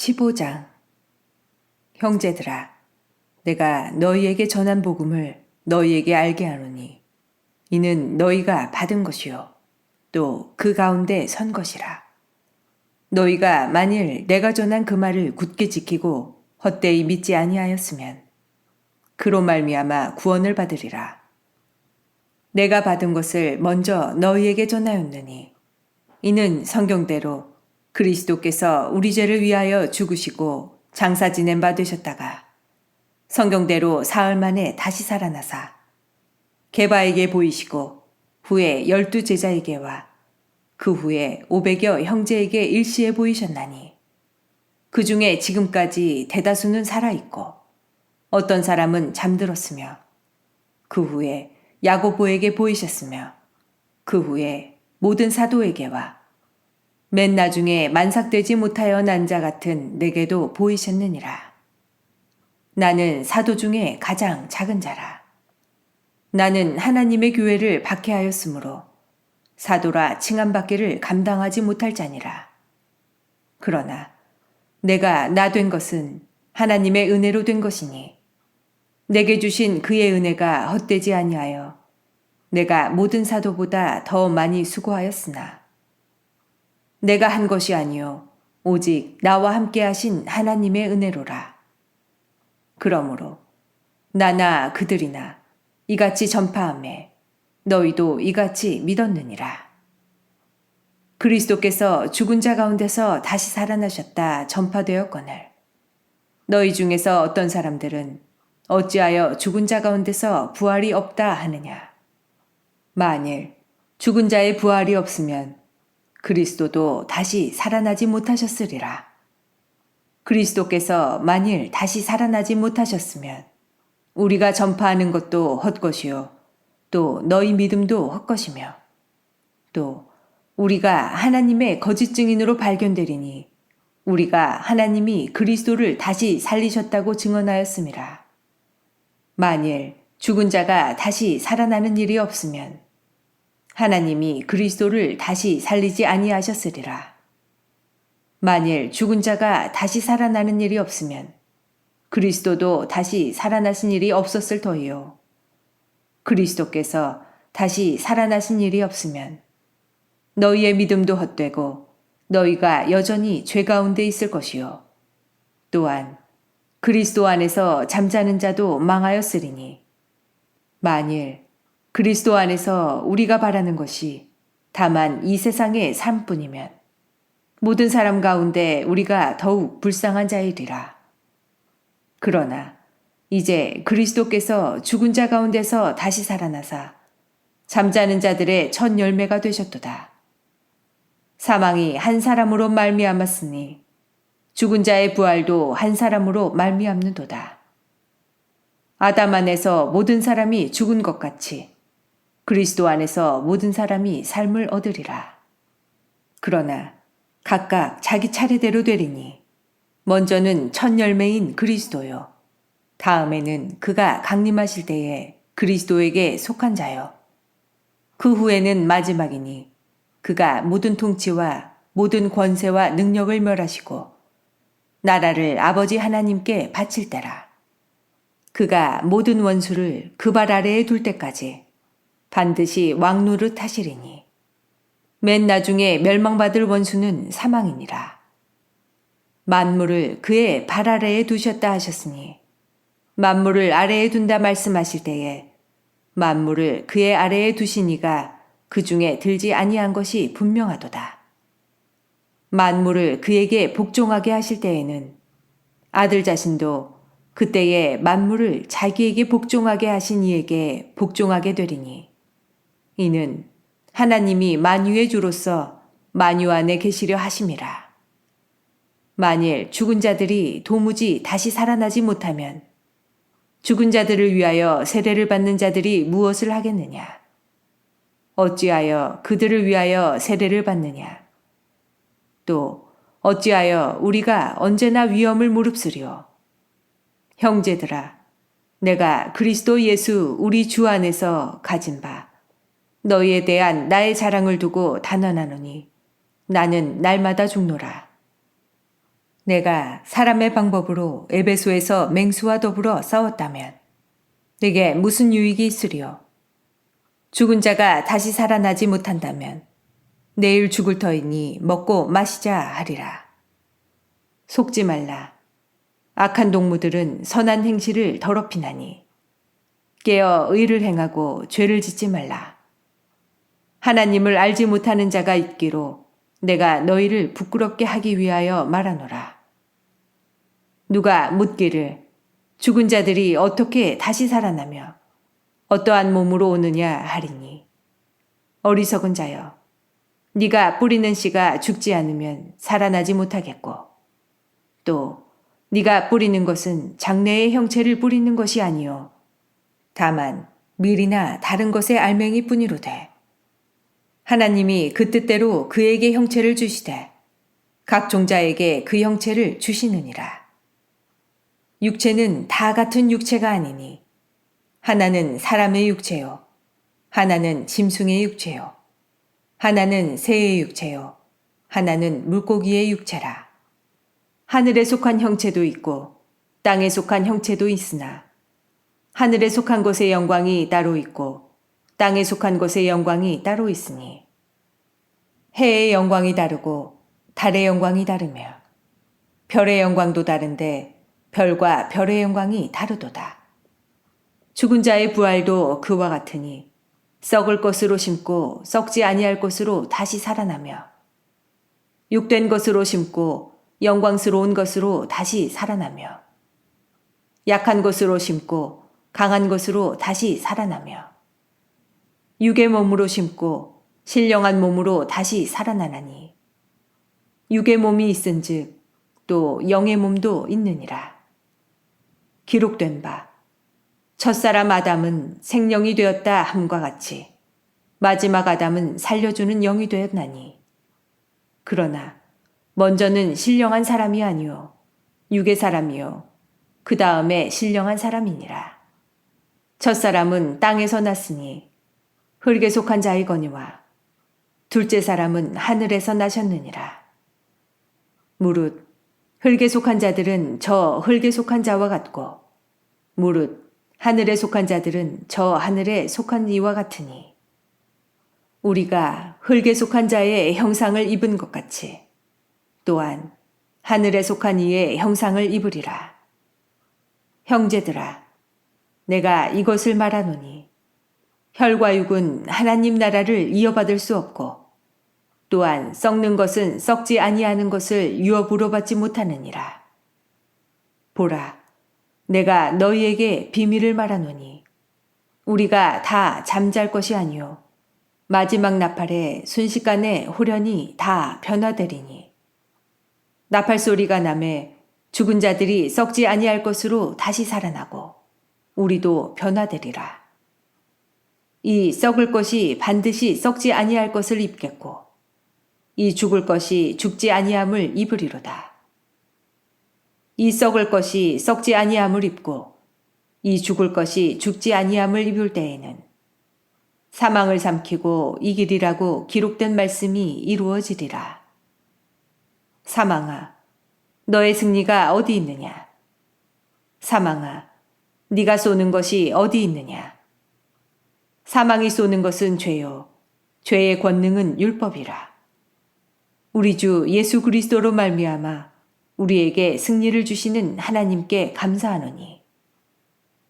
15장. 형제들아, 내가 너희에게 전한 복음을 너희에게 알게 하노니 이는 너희가 받은 것이요 또 그 가운데 선 것이라. 너희가 만일 내가 전한 그 말을 굳게 지키고 헛되이 믿지 아니하였으면 그로 말미암아 구원을 받으리라. 내가 받은 것을 먼저 너희에게 전하였느니 이는 성경대로 그리스도께서 우리 죄를 위하여 죽으시고 장사 지낸 바 되셨다가 성경대로 사흘 만에 다시 살아나사 게바에게 보이시고 후에 12 제자에게와 그 후에 500여 형제에게 일시에 보이셨나니 그 중에 지금까지 대다수는 살아있고 어떤 사람은 잠들었으며 그 후에 야고보에게 보이셨으며 그 후에 모든 사도에게와 맨 나중에 만삭되지 못하여 난 자 같은 내게도 보이셨느니라. 나는 사도 중에 가장 작은 자라. 나는 하나님의 교회를 박해하였으므로 사도라 칭함받기를 감당하지 못할 자니라. 그러나 내가 나 된 것은 하나님의 은혜로 된 것이니 내게 주신 그의 은혜가 헛되지 아니하여 내가 모든 사도보다 더 많이 수고하였으나 내가 한 것이 아니요 오직 나와 함께 하신 하나님의 은혜로라. 그러므로 나나 그들이나 이같이 전파하매 너희도 이같이 믿었느니라. 그리스도께서 죽은 자 가운데서 다시 살아나셨다 전파되었거늘 너희 중에서 어떤 사람들은 어찌하여 죽은 자 가운데서 부활이 없다 하느냐. 만일 죽은 자의 부활이 없으면 그리스도도 다시 살아나지 못하셨으리라. 그리스도께서 만일 다시 살아나지 못하셨으면 우리가 전파하는 것도 헛것이요 또 너희 믿음도 헛것이며 또 우리가 하나님의 거짓 증인으로 발견되리니 우리가 하나님이 그리스도를 다시 살리셨다고 증언하였음이라. 만일 죽은 자가 다시 살아나는 일이 없으면 하나님이 그리스도를 다시 살리지 아니하셨으리라. 만일 죽은 자가 다시 살아나는 일이 없으면 그리스도도 다시 살아나신 일이 없었을 터이요. 그리스도께서 다시 살아나신 일이 없으면 너희의 믿음도 헛되고 너희가 여전히 죄 가운데 있을 것이요. 또한 그리스도 안에서 잠자는 자도 망하였으리니 만일 그리스도 안에서 우리가 바라는 것이 다만 이 세상의 삶뿐이면 모든 사람 가운데 우리가 더욱 불쌍한 자이리라. 그러나 이제 그리스도께서 죽은 자 가운데서 다시 살아나사 잠자는 자들의 첫 열매가 되셨도다. 사망이 한 사람으로 말미암았으니 죽은 자의 부활도 한 사람으로 말미암는도다. 아담 안에서 모든 사람이 죽은 것 같이 그리스도 안에서 모든 사람이 삶을 얻으리라. 그러나 각각 자기 차례대로 되리니 먼저는 첫 열매인 그리스도요 다음에는 그가 강림하실 때에 그리스도에게 속한 자요 그 후에는 마지막이니 그가 모든 통치와 모든 권세와 능력을 멸하시고 나라를 아버지 하나님께 바칠 때라. 그가 모든 원수를 그 발 아래에 둘 때까지 반드시 왕노릇 하시리니 맨 나중에 멸망받을 원수는 사망이니라. 만물을 그의 발 아래에 두셨다 하셨으니 만물을 아래에 둔다 말씀하실 때에 만물을 그의 아래에 두신 이가 그 중에 들지 아니한 것이 분명하도다. 만물을 그에게 복종하게 하실 때에는 아들 자신도 그때에 만물을 자기에게 복종하게 하신 이에게 복종하게 되리니 이는 하나님이 만유의 주로서 만유 안에 계시려 하심이라. 만일 죽은 자들이 도무지 다시 살아나지 못하면 죽은 자들을 위하여 세례를 받는 자들이 무엇을 하겠느냐? 어찌하여 그들을 위하여 세례를 받느냐? 또 어찌하여 우리가 언제나 위험을 무릅쓰리오? 형제들아, 내가 그리스도 예수 우리 주 안에서 가진 바 너희에 대한 나의 자랑을 두고 단언하노니 나는 날마다 죽노라. 내가 사람의 방법으로 에베소에서 맹수와 더불어 싸웠다면 내게 무슨 유익이 있으리요? 죽은 자가 다시 살아나지 못한다면 내일 죽을 터이니 먹고 마시자 하리라. 속지 말라. 악한 동무들은 선한 행실을 더럽히나니 깨어 의를 행하고 죄를 짓지 말라. 하나님을 알지 못하는 자가 있기로 내가 너희를 부끄럽게 하기 위하여 말하노라. 누가 묻기를 죽은 자들이 어떻게 다시 살아나며 어떠한 몸으로 오느냐 하리니 어리석은 자여 네가 뿌리는 씨가 죽지 않으면 살아나지 못하겠고 또 네가 뿌리는 것은 장래의 형체를 뿌리는 것이 아니요 다만 밀이나 다른 것의 알맹이 뿐이로되 하나님이 그 뜻대로 그에게 형체를 주시되 각 종자에게 그 형체를 주시느니라. 육체는 다 같은 육체가 아니니 하나는 사람의 육체요 하나는 짐승의 육체요 하나는 새의 육체요 하나는 물고기의 육체라. 하늘에 속한 형체도 있고 땅에 속한 형체도 있으나 하늘에 속한 것의 영광이 따로 있고 땅에 속한 것의 영광이 따로 있으니 해의 영광이 다르고 달의 영광이 다르며 별의 영광도 다른데 별과 별의 영광이 다르도다. 죽은 자의 부활도 그와 같으니 썩을 것으로 심고 썩지 아니할 것으로 다시 살아나며 육된 것으로 심고 영광스러운 것으로 다시 살아나며 약한 것으로 심고 강한 것으로 다시 살아나며 육의 몸으로 심고 신령한 몸으로 다시 살아나나니 육의 몸이 있은즉 또 영의 몸도 있느니라. 기록된 바 첫사람 아담은 생령이 되었다 함과 같이 마지막 아담은 살려주는 영이 되었나니 그러나 먼저는 신령한 사람이 아니요 육의 사람이요 그 다음에 신령한 사람이니라. 첫사람은 땅에서 났으니 흙에 속한 자이거니와 둘째 사람은 하늘에서 나셨느니라. 무릇 흙에 속한 자들은 저 흙에 속한 자와 같고 무릇 하늘에 속한 자들은 저 하늘에 속한 이와 같으니 우리가 흙에 속한 자의 형상을 입은 것 같이 또한 하늘에 속한 이의 형상을 입으리라. 형제들아 내가 이것을 말하노니 혈과 육은 하나님 나라를 이어받을 수 없고 또한 썩는 것은 썩지 아니하는 것을 유업으로 받지 못하느니라. 보라 내가 너희에게 비밀을 말하노니 우리가 다 잠잘 것이 아니요 마지막 나팔에 순식간에 홀연히 다 변화되리니 나팔 소리가 나매 죽은 자들이 썩지 아니할 것으로 다시 살아나고 우리도 변화되리라. 이 썩을 것이 반드시 썩지 아니할 것을 입겠고 이 죽을 것이 죽지 아니함을 입으리로다. 이 썩을 것이 썩지 아니함을 입고 이 죽을 것이 죽지 아니함을 입을 때에는 사망을 삼키고 이기리라고 기록된 말씀이 이루어지리라. 사망아 너의 승리가 어디 있느냐? 사망아 네가 쏘는 것이 어디 있느냐? 사망이 쏘는 것은 죄요 죄의 권능은 율법이라. 우리 주 예수 그리스도로 말미암아 우리에게 승리를 주시는 하나님께 감사하노니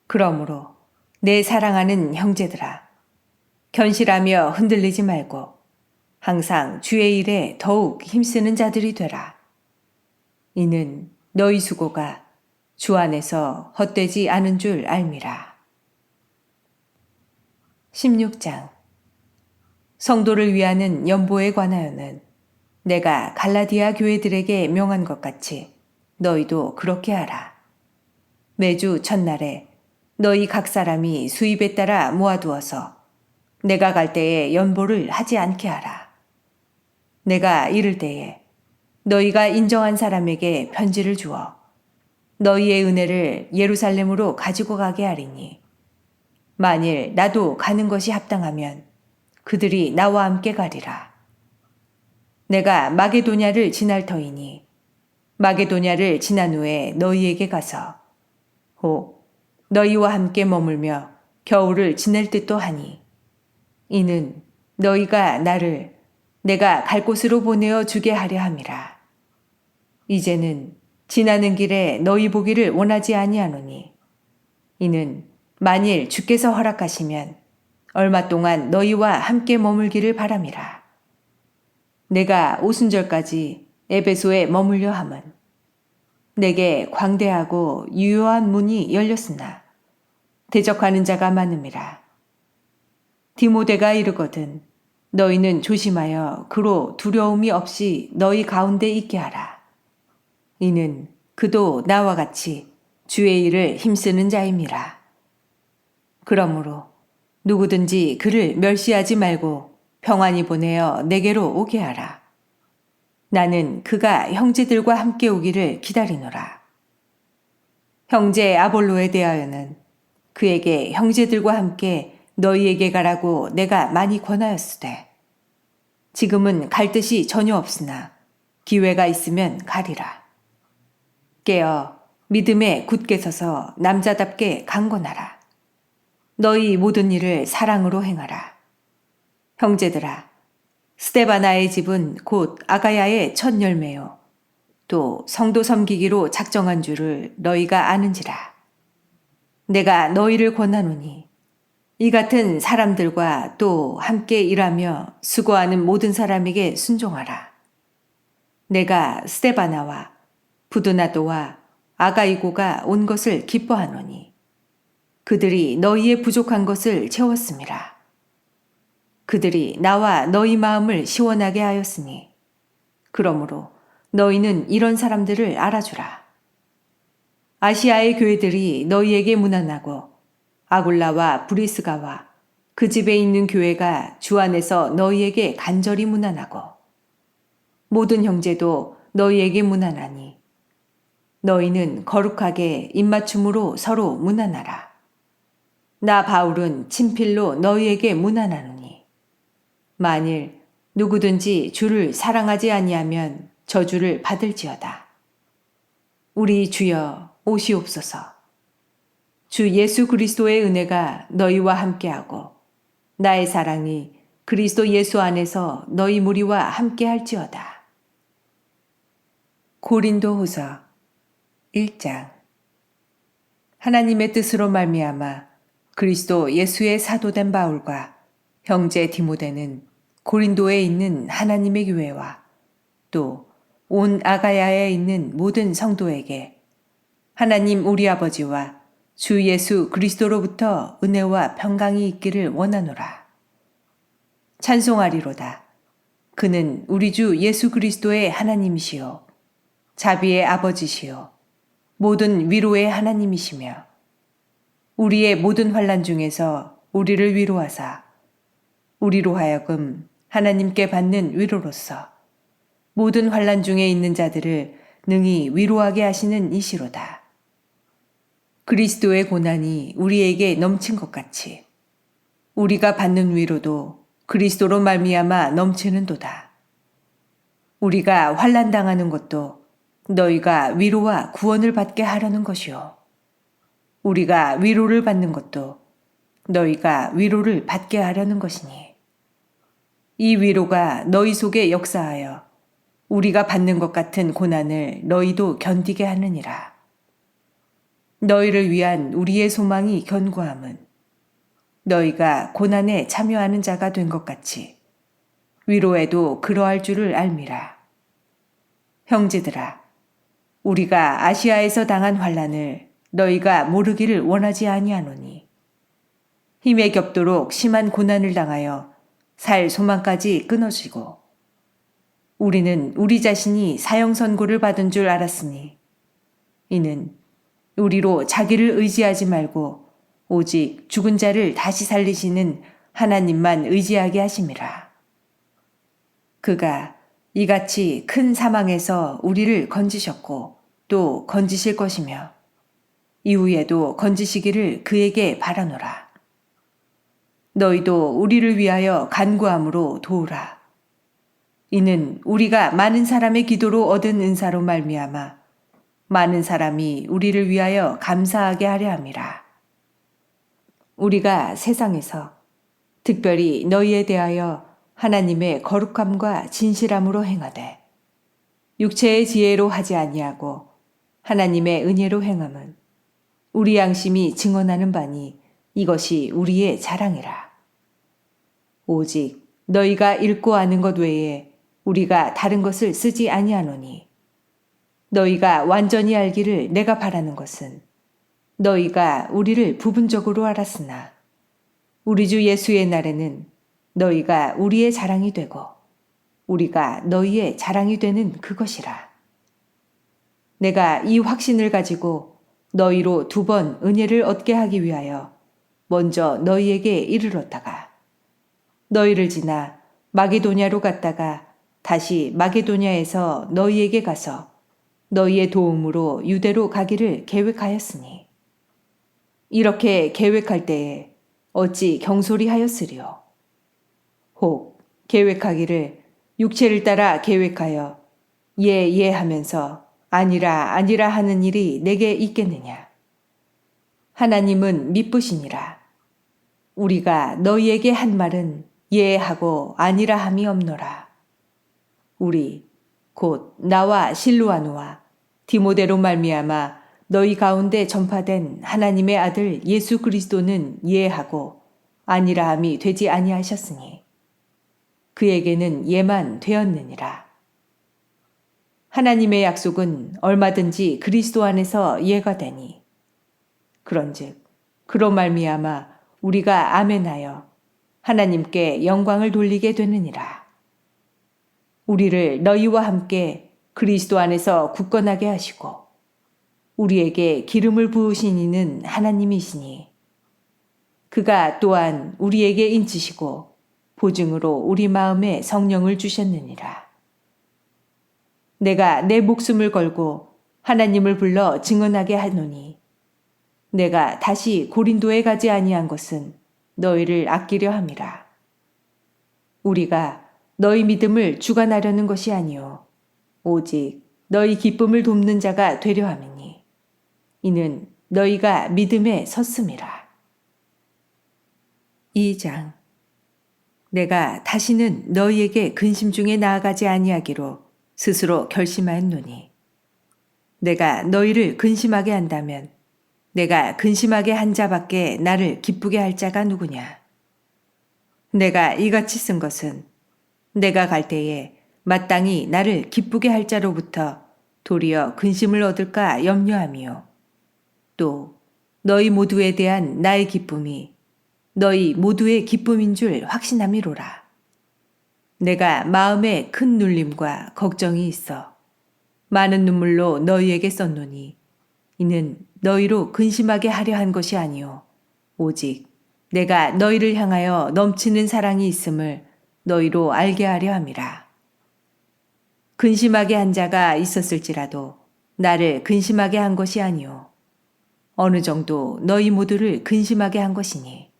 그러므로 내 사랑하는 형제들아 견실하며 흔들리지 말고 항상 주의 일에 더욱 힘쓰는 자들이 되라. 이는 너희 수고가 주 안에서 헛되지 않은 줄 알미라. 16장 성도를 위하는 연보에 관하여는 내가 갈라디아 교회들에게 명한 것 같이 너희도 그렇게 하라. 매주 첫날에 너희 각 사람이 수입에 따라 모아두어서 내가 갈 때에 연보를 하지 않게 하라. 내가 이를 때에 너희가 인정한 사람에게 편지를 주어 너희의 은혜를 예루살렘으로 가지고 가게 하리니 만일 나도 가는 것이 합당하면 그들이 나와 함께 가리라. 내가 마게도냐를 지날 터이니 마게도냐를 지난 후에 너희에게 가서 너희와 함께 머물며 겨울을 지낼 듯도 하니 이는 너희가 나를 내가 갈 곳으로 보내어 주게 하려 함이라. 이제는 지나는 길에 너희 보기를 원하지 아니하노니 이는 만일 주께서 허락하시면 얼마 동안 너희와 함께 머물기를 바람이라. 내가 오순절까지 에베소에 머물려 함은 내게 광대하고 유효한 문이 열렸으나 대적하는 자가 많음이라. 디모데가 이르거든 너희는 조심하여 그로 두려움이 없이 너희 가운데 있게 하라. 이는 그도 나와 같이 주의 일을 힘쓰는 자임이라. 그러므로 누구든지 그를 멸시하지 말고 평안히 보내어 내게로 오게 하라. 나는 그가 형제들과 함께 오기를 기다리노라. 형제 아볼로에 대하여는 그에게 형제들과 함께 너희에게 가라고 내가 많이 권하였으되 지금은 갈 뜻이 전혀 없으나 기회가 있으면 가리라. 깨어 믿음에 굳게 서서 남자답게 강건하라. 너희 모든 일을 사랑으로 행하라. 형제들아, 스데바나의 집은 곧 아가야의 첫 열매요. 또 성도 섬기기로 작정한 줄을 너희가 아는지라. 내가 너희를 권하노니 이 같은 사람들과 또 함께 일하며 수고하는 모든 사람에게 순종하라. 내가 스데바나와 부드나도와 아가이고가 온 것을 기뻐하노니 그들이 너희의 부족한 것을 채웠음이라. 그들이 나와 너희 마음을 시원하게 하였으니 그러므로 너희는 이런 사람들을 알아주라. 아시아의 교회들이 너희에게 문안하고 아굴라와 브리스가와 그 집에 있는 교회가 주 안에서 너희에게 간절히 문안하고 모든 형제도 너희에게 문안하니 너희는 거룩하게 입맞춤으로 서로 문안하라. 나 바울은 친필로 너희에게 문안하노니 만일 누구든지 주를 사랑하지 아니하면 저주를 받을지어다. 우리 주여 오시옵소서. 주 예수 그리스도의 은혜가 너희와 함께하고 나의 사랑이 그리스도 예수 안에서 너희 무리와 함께할지어다. 고린도후서 1장. 하나님의 뜻으로 말미암아 그리스도 예수의 사도된 바울과 형제 디모데는 고린도에 있는 하나님의 교회와 또 온 아가야에 있는 모든 성도에게 하나님 우리 아버지와 주 예수 그리스도로부터 은혜와 평강이 있기를 원하노라. 찬송하리로다. 그는 우리 주 예수 그리스도의 하나님이시요 자비의 아버지시요 모든 위로의 하나님이시며 우리의 모든 환난 중에서 우리를 위로하사 우리로 하여금 하나님께 받는 위로로서 모든 환난 중에 있는 자들을 능히 위로하게 하시는 이시로다. 그리스도의 고난이 우리에게 넘친 것 같이 우리가 받는 위로도 그리스도로 말미암아 넘치는도다. 우리가 환난 당하는 것도 너희가 위로와 구원을 받게 하려는 것이요 우리가 위로를 받는 것도 너희가 위로를 받게 하려는 것이니 이 위로가 너희 속에 역사하여 우리가 받는 것 같은 고난을 너희도 견디게 하느니라. 너희를 위한 우리의 소망이 견고함은 너희가 고난에 참여하는 자가 된 것 같이 위로에도 그러할 줄을 알미라. 형제들아, 우리가 아시아에서 당한 환난을 너희가 모르기를 원하지 아니하노니 힘에 겹도록 심한 고난을 당하여 살 소망까지 끊어지고 우리는 우리 자신이 사형 선고를 받은 줄 알았으니 이는 우리로 자기를 의지하지 말고 오직 죽은 자를 다시 살리시는 하나님만 의지하게 하심이라. 그가 이같이 큰 사망에서 우리를 건지셨고 또 건지실 것이며 이후에도 건지시기를 그에게 바라노라. 너희도 우리를 위하여 간구함으로 도우라. 이는 우리가 많은 사람의 기도로 얻은 은사로 말미암아 많은 사람이 우리를 위하여 감사하게 하려 함이라. 우리가 세상에서 특별히 너희에 대하여 하나님의 거룩함과 진실함으로 행하되 육체의 지혜로 하지 아니하고 하나님의 은혜로 행함은 우리 양심이 증언하는 바니 이것이 우리의 자랑이라. 오직 너희가 읽고 아는 것 외에 우리가 다른 것을 쓰지 아니하노니 너희가 완전히 알기를 내가 바라는 것은 너희가 우리를 부분적으로 알았으나 우리 주 예수의 날에는 너희가 우리의 자랑이 되고 우리가 너희의 자랑이 되는 그것이라. 내가 이 확신을 가지고 너희로 2번 은혜를 얻게 하기 위하여 먼저 너희에게 이르렀다가 너희를 지나 마게도냐로 갔다가 다시 마게도냐에서 너희에게 가서 너희의 도움으로 유대로 가기를 계획하였으니 이렇게 계획할 때에 어찌 경솔히 하였으리요. 혹 계획하기를 육체를 따라 계획하여 예 하면서 아니라 하는 일이 내게 있겠느냐. 하나님은 미쁘시니라. 우리가 너희에게 한 말은 예 하고 아니라 함이 없노라. 우리 곧 나와 실루아노와 디모데로 말미암아 너희 가운데 전파된 하나님의 아들 예수 그리스도는 예하고 아니라 함이 되지 아니하셨으니 그에게는 예만 되었느니라. 하나님의 약속은 얼마든지 그리스도 안에서 예가 되니 그런즉 그로 말미암아 우리가 아멘하여 하나님께 영광을 돌리게 되느니라. 우리를 너희와 함께 그리스도 안에서 굳건하게 하시고 우리에게 기름을 부으신 이는 하나님이시니 그가 또한 우리에게 인치시고 보증으로 우리 마음에 성령을 주셨느니라. 내가 내 목숨을 걸고 하나님을 불러 증언하게 하노니 내가 다시 고린도에 가지 아니한 것은 너희를 아끼려 함이라. 우리가 너희 믿음을 주관하려는 것이 아니요 오직 너희 기쁨을 돕는 자가 되려 함이니 이는 너희가 믿음에 섰음이라. 2장. 내가 다시는 너희에게 근심 중에 나아가지 아니하기로 스스로 결심하였노니 내가 너희를 근심하게 한다면 내가 근심하게 한 자밖에 나를 기쁘게 할 자가 누구냐. 내가 이같이 쓴 것은 내가 갈 때에 마땅히 나를 기쁘게 할 자로부터 도리어 근심을 얻을까 염려함이요. 또 너희 모두에 대한 나의 기쁨이 너희 모두의 기쁨인 줄 확신함이로라. 내가 마음에 큰 눌림과 걱정이 있어 많은 눈물로 너희에게 썼노니 이는 너희로 근심하게 하려 한 것이 아니요 오직 내가 너희를 향하여 넘치는 사랑이 있음을 너희로 알게 하려 함이라. 근심하게 한 자가 있었을지라도 나를 근심하게 한 것이 아니요 어느 정도 너희 모두를 근심하게 한 것이니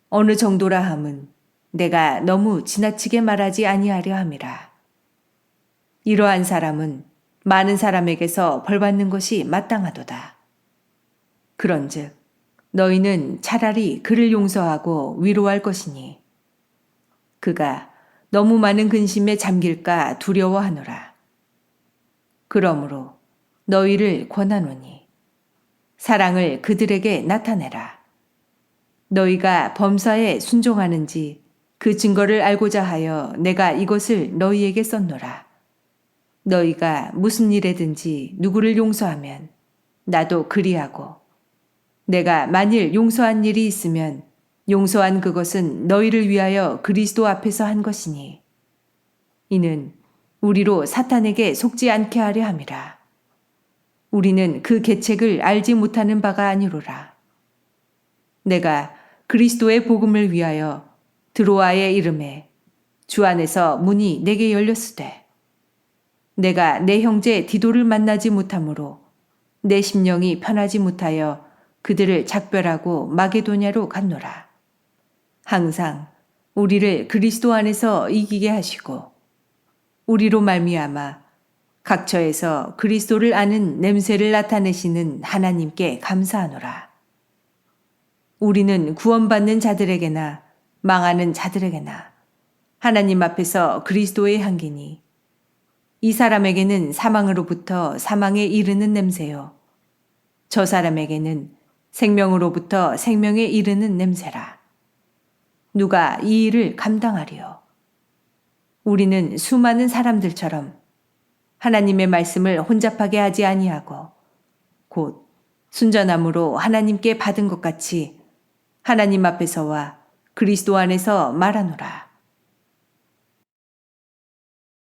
어느 정도라 함은 내가 너무 지나치게 말하지 아니하려 함이라. 이러한 사람은 많은 사람에게서 벌받는 것이 마땅하도다. 그런즉 너희는 차라리 그를 용서하고 위로할 것이니 그가 너무 많은 근심에 잠길까 두려워하노라. 그러므로 너희를 권하노니 사랑을 그들에게 나타내라. 너희가 범사에 순종하는지 그 증거를 알고자 하여 내가 이것을 너희에게 썼노라. 너희가 무슨 일에든지 누구를 용서하면 나도 그리하고 내가 만일 용서한 일이 있으면 용서한 그것은 너희를 위하여 그리스도 앞에서 한 것이니 이는 우리로 사탄에게 속지 않게 하려 함이라. 우리는 그 계책을 알지 못하는 바가 아니로라. 내가 그리스도의 복음을 위하여 드로아의 이름에 주 안에서 문이 내게 열렸으되 내가 내 형제 디도를 만나지 못하므로 내 심령이 편하지 못하여 그들을 작별하고 마게도냐로 갔노라. 항상 우리를 그리스도 안에서 이기게 하시고 우리로 말미암아 각처에서 그리스도를 아는 냄새를 나타내시는 하나님께 감사하노라. 우리는 구원받는 자들에게나 망하는 자들에게나 하나님 앞에서 그리스도의 향기니 이 사람에게는 사망으로부터 사망에 이르는 냄새요 저 사람에게는 생명으로부터 생명에 이르는 냄새라. 누가 이 일을 감당하리요? 우리는 수많은 사람들처럼 하나님의 말씀을 혼잡하게 하지 아니하고 곧 순전함으로 하나님께 받은 것 같이 하나님 앞에서와 그리스도 안에서 말하노라.